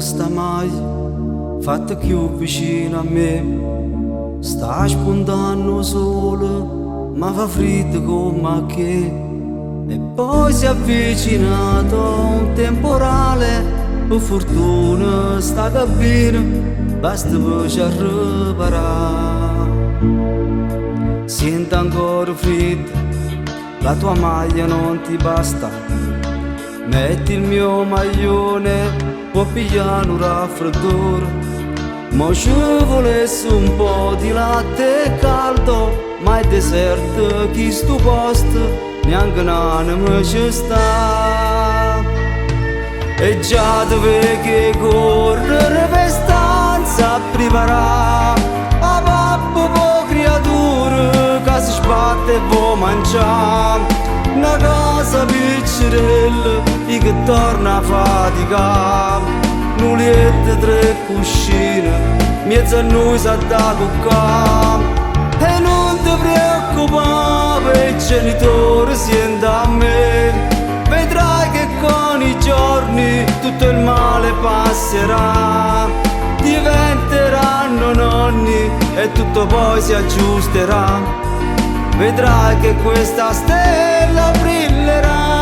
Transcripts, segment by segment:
sta mai fatta più vicino a me. Sta spuntando solo, ma fa freddo come che. E poi si è avvicinato un temporale, per fortuna sta cabina basta per ci riparare. Sento ancora freddo, la tua maglia non ti basta. Metti il mio maglione, può pigliare un raffreddore. Ma ci volesse un po' di latte caldo, ma è deserto chi sto posto, neanche un'anima ci sta. E già dove che correre per stanza a preparare a pappa po' creatura che si sbatte e vuoi mangiare. Una casa piccerella che torna a faticare. Un letto, 3 cuscine, mezzo a noi sa da cuccare. E non ti preoccupare per i genitori siendo a me. Vedrai che con i giorni tutto il male passerà. Diventeranno nonni e tutto poi si aggiusterà. Vedrai che questa stella brillerà.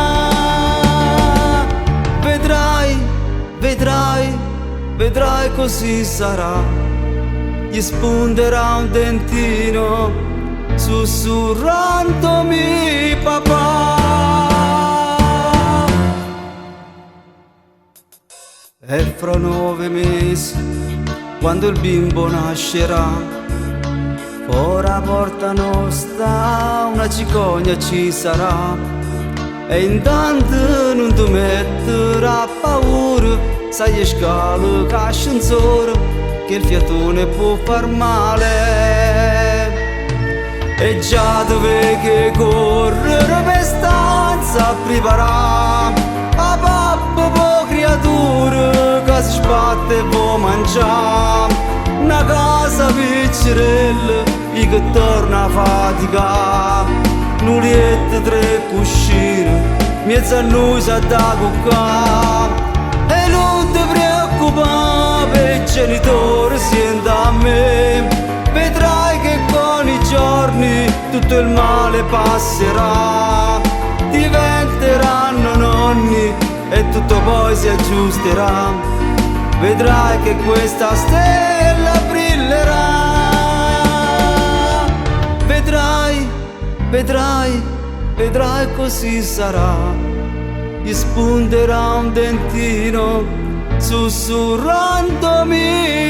Vedrai così sarà. Gli spunterà un dentino sussurrandomi papà. E fra 9 mesi, quando il bimbo nascerà, fuori la porta nostra una cicogna ci sarà. E intanto non ti metterà paura, sai le scale che ascensore, che il fiatone può far male. E già dove che correre per stanza a preparare a pappa po' creatura che si sbatte e vuoi mangiare. Una casa piccerella che torna a faticare. Un letto, 3 cuscine, mezzo a noi sa da cuccare. E non ti preoccupare per i genitori siendo a me. Vedrai che con i giorni tutto il male passerà. Diventeranno nonni e tutto poi si aggiusterà. Vedrai che questa stella brillerà. Vedrai così sarà. Gli spunterà un dentino sussurrandomi